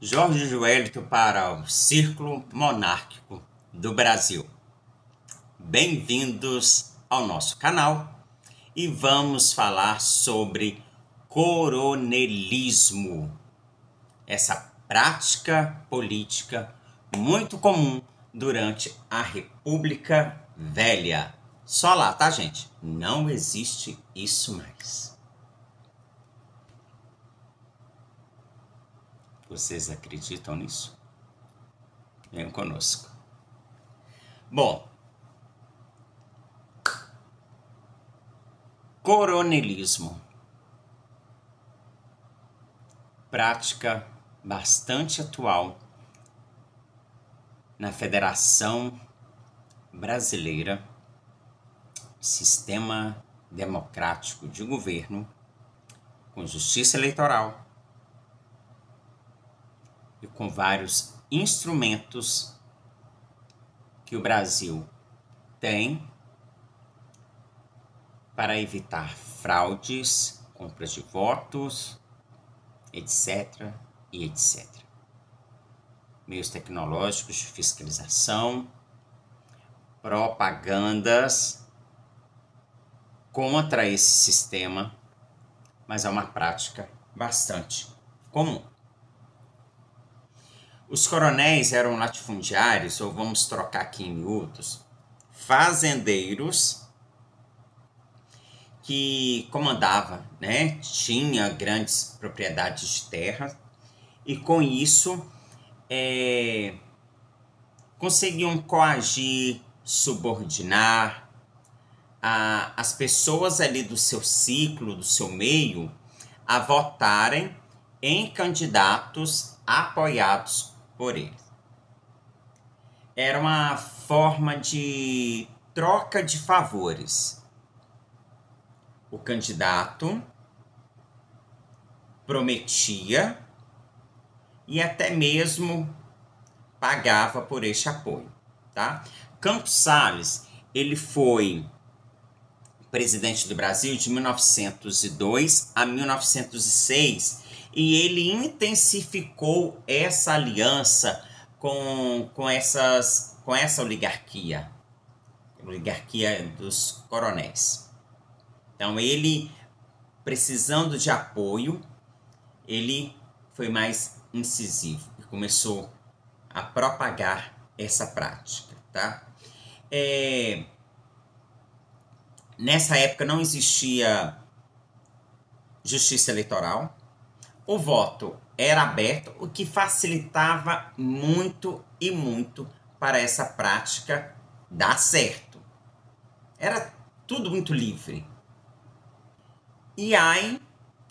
Jorge Joelito para o Círculo Monárquico do Brasil. Bem-vindos ao nosso canal e vamos falar sobre coronelismo, essa prática política muito comum durante a República Velha. Só lá, tá, gente? Não existe isso mais. Vocês acreditam nisso? Venham conosco. Bom, coronelismo. Prática bastante atual na Federação Brasileira, sistema democrático de governo, com justiça eleitoral e com vários instrumentos que o Brasil tem para evitar fraudes, compras de votos, etc. e etc. Meios tecnológicos de fiscalização, propagandas contra esse sistema, mas é uma prática bastante comum. Os coronéis eram latifundiários, ou vamos trocar aqui em miúdos, fazendeiros que comandava, né? Tinha grandes propriedades de terra e com isso conseguiam coagir, subordinar as pessoas ali do seu ciclo, do seu meio, a votarem em candidatos apoiados por eles. Era uma forma de troca de favores. O candidato prometia e até mesmo pagava por este apoio, tá? Campos Salles, ele foi presidente do Brasil de 1902 a 1906 e ele intensificou essa aliança com essa oligarquia dos coronéis. Então ele, precisando de apoio, ele foi mais incisivo e começou a propagar essa prática, tá? Nessa época não existia justiça eleitoral, o voto era aberto, o que facilitava muito e muito para essa prática dar certo. Era tudo muito livre. E aí,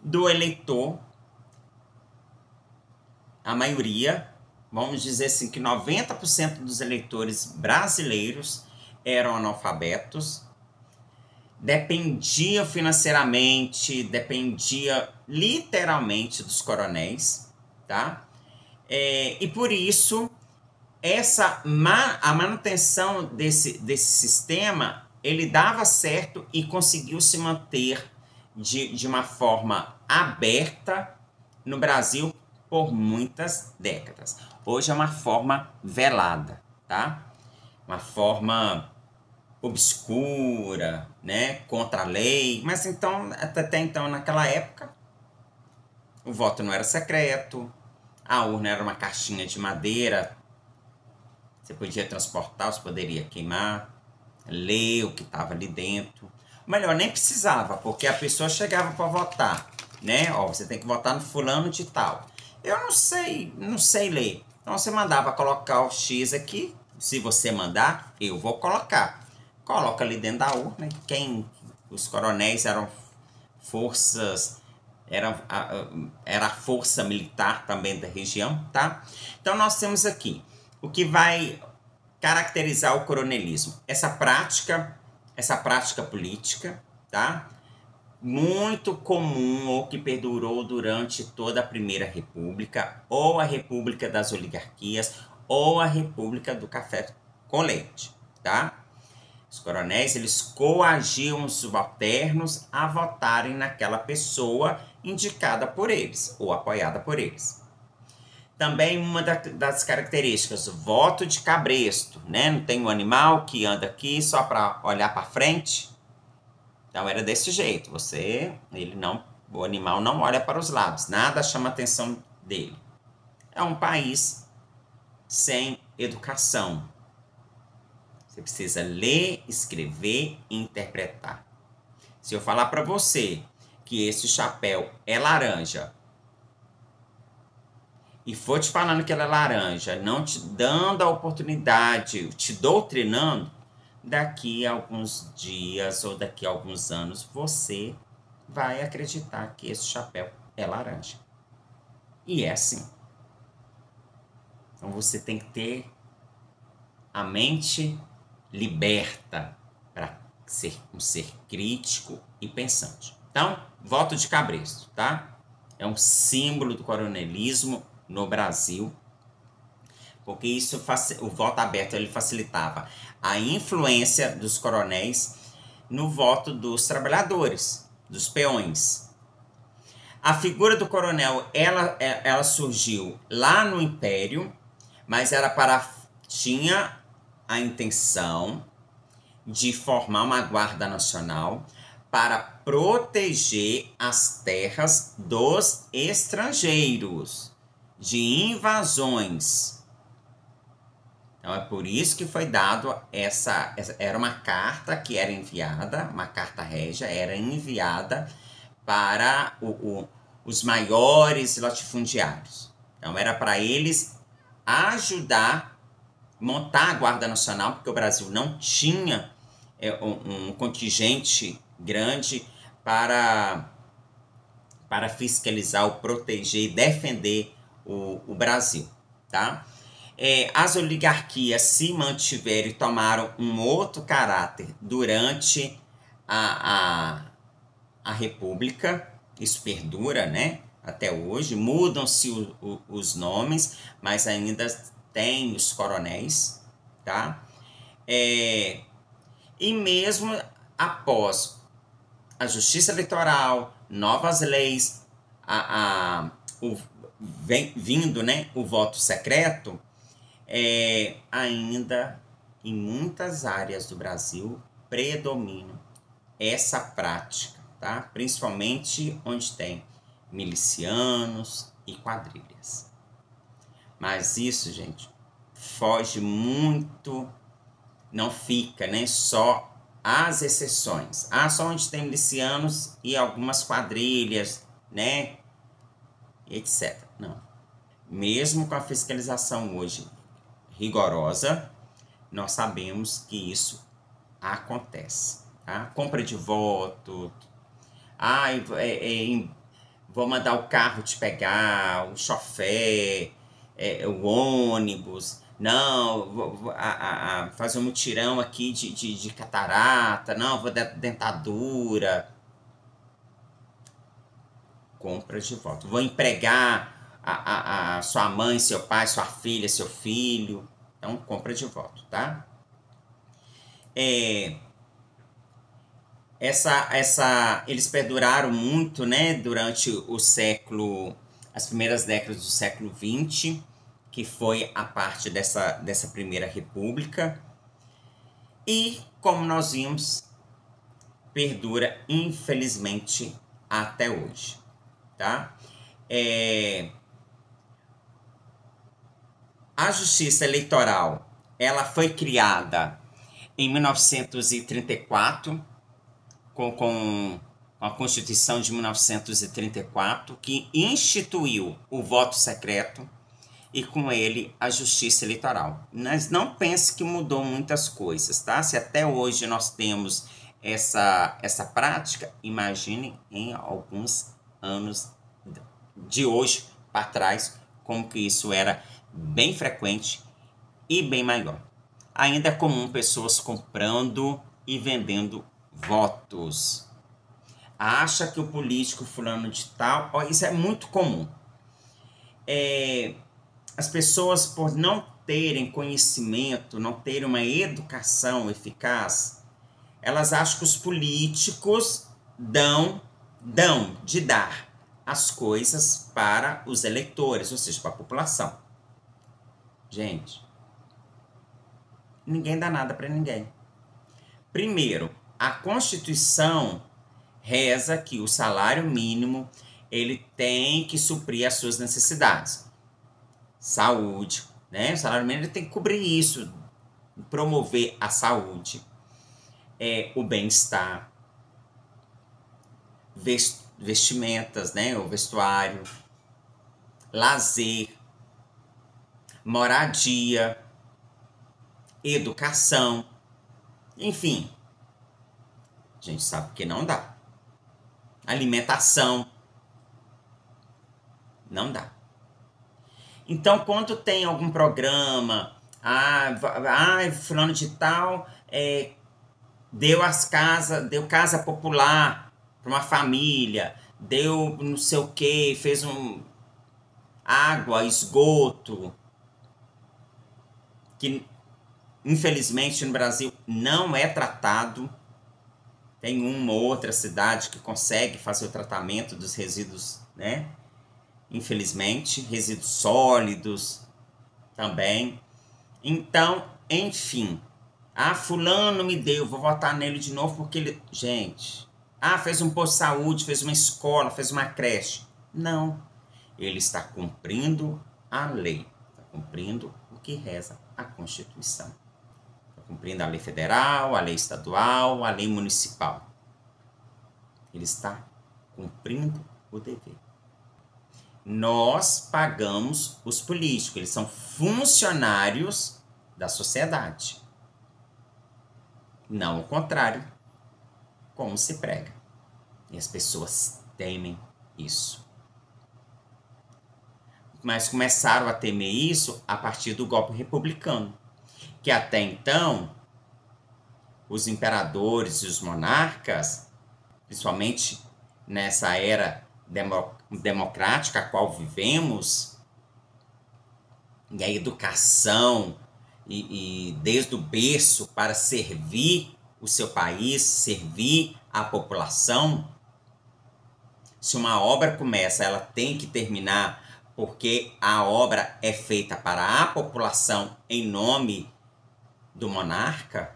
do eleitor, a maioria, vamos dizer assim, que 90% dos eleitores brasileiros eram analfabetos, dependiam financeiramente, dependia literalmente dos coronéis, tá? E por isso, a manutenção desse sistema, ele dava certo e conseguiu se manter de uma forma aberta no Brasil por muitas décadas. Hoje é uma forma velada, tá? Uma forma obscura, né? Contra a lei. Mas então, até então, naquela época, o voto não era secreto, a urna era uma caixinha de madeira, você podia transportar, você poderia queimar, ler o que estava ali dentro. Melhor, nem precisava, porque a pessoa chegava para votar, né? Ó, você tem que votar no fulano de tal. Eu não sei ler. Então você mandava colocar o X aqui. Se você mandar, eu vou colocar. Coloca ali dentro da urna. Os coronéis eram forças, era a força militar também da região, tá? Então nós temos aqui o que vai caracterizar o coronelismo. Essa prática política, tá? Muito comum, ou que perdurou durante toda a Primeira República, ou a República das Oligarquias, ou a República do Café com Leite, tá? Os coronéis, eles coagiam os subalternos a votarem naquela pessoa indicada por eles, ou apoiada por eles. Também uma das características, voto de cabresto, né? Não tem um animal que anda aqui só para olhar para frente. Então era desse jeito, o animal não olha para os lados, nada chama a atenção dele. É um país sem educação. Você precisa ler, escrever e interpretar. Se eu falar para você que esse chapéu é laranja e for te falando que ela é laranja, não te dando a oportunidade, te doutrinando, daqui a alguns dias ou daqui a alguns anos, você vai acreditar que esse chapéu é laranja. E é assim. Então você tem que ter a mente liberta para ser um ser crítico e pensante. Então, voto de cabresto, tá? É um símbolo do coronelismo no Brasil, porque isso, o voto aberto ele facilitava a influência dos coronéis no voto dos trabalhadores, dos peões. A figura do coronel, ela surgiu lá no Império, mas tinha a intenção de formar uma guarda nacional para proteger as terras dos estrangeiros de invasões. Então é por isso que foi dado era uma carta que era enviada, uma carta régia, era enviada para os maiores latifundiários. Então era para eles ajudar, montar a Guarda Nacional, porque o Brasil não tinha um contingente grande para fiscalizar, proteger e defender o Brasil, tá? As oligarquias se mantiveram e tomaram um outro caráter durante a República. Isso perdura, né? Até hoje. Mudam-se os nomes, mas ainda tem os coronéis, tá? E mesmo após a justiça eleitoral, novas leis, vindo, né, o voto secreto, ainda em muitas áreas do Brasil predomina essa prática, tá? Principalmente onde tem milicianos e quadrilhas. Mas isso, gente, foge muito, não fica, né, só as exceções. Só onde tem milicianos e algumas quadrilhas, né, etc. Não. Mesmo com a fiscalização hoje rigorosa, nós sabemos que isso acontece. Tá? Compra de voto. Vou mandar o carro te pegar, o chofer, o ônibus. Não, vou fazer um mutirão aqui de catarata. Não, vou dar dentadura. Compra de voto. Vou empregar a sua mãe, seu pai, sua filha, seu filho. Então, compra de voto, tá? Eles perduraram muito, né, durante as primeiras décadas do século XX, que foi a parte dessa primeira república. E, como nós vimos, perdura, infelizmente, até hoje, tá? A Justiça Eleitoral, ela foi criada em 1934, com a Constituição de 1934, que instituiu o voto secreto e com ele a Justiça Eleitoral. Mas não pense que mudou muitas coisas, tá? Se até hoje nós temos essa prática, imagine em alguns anos de hoje para trás, como que isso era bem frequente e bem maior. Ainda é comum pessoas comprando e vendendo votos. Acha que o político fulano de tal... Isso é muito comum. As pessoas, por não terem conhecimento, não terem uma educação eficaz, elas acham que os políticos dão de dar. as coisas para os eleitores, ou seja, para a população. Gente, ninguém dá nada para ninguém. Primeiro, a Constituição reza que o salário mínimo ele tem que suprir as suas necessidades. Saúde, né? O salário mínimo ele tem que cobrir isso, promover a saúde, o bem-estar, vestimentas, né? O vestuário, lazer, moradia, educação, enfim. A gente sabe que não dá. Alimentação, não dá. Então, quando tem algum programa, fulano de tal deu casa popular para uma família, deu não sei o que, fez água, esgoto, que infelizmente no Brasil não é tratado. Tem uma ou outra cidade que consegue fazer o tratamento dos resíduos, né? Infelizmente, resíduos sólidos também. Então, enfim. Fulano me deu, vou votar nele de novo porque ele... Gente, fez um posto de saúde, fez uma escola, fez uma creche. Não. Ele está cumprindo a lei. Está cumprindo o que reza a Constituição. Está cumprindo a lei federal, a lei estadual, a lei municipal. Ele está cumprindo o dever. Nós pagamos os políticos, eles são funcionários da sociedade. Não o contrário, como se prega. E as pessoas temem isso. Mas começaram a temer isso a partir do golpe republicano, que até então, os imperadores e os monarcas, principalmente nessa era democrática a qual vivemos, e a educação, e desde o berço para servir o seu país, servir a população. Se uma obra começa, ela tem que terminar, porque a obra é feita para a população em nome do monarca,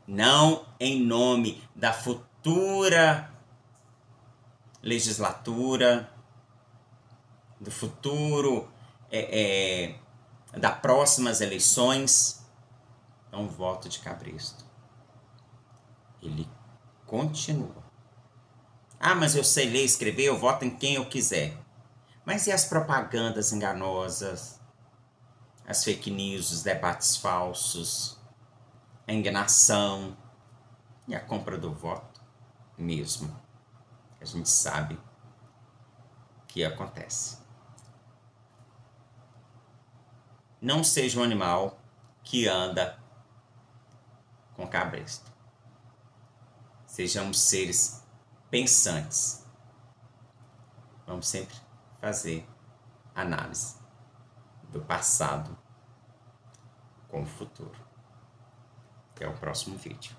não em nome da futura legislatura, do futuro, das próximas eleições. Então, o voto de cabresto, ele continua. Mas eu sei ler e escrever, eu voto em quem eu quiser. Mas e as propagandas enganosas, as fake news, os debates falsos, a enganação e a compra do voto mesmo? A gente sabe que acontece. Não seja um animal que anda com cabresto. Sejamos seres pensantes. Vamos sempre fazer análise do passado com o futuro. Até o próximo vídeo.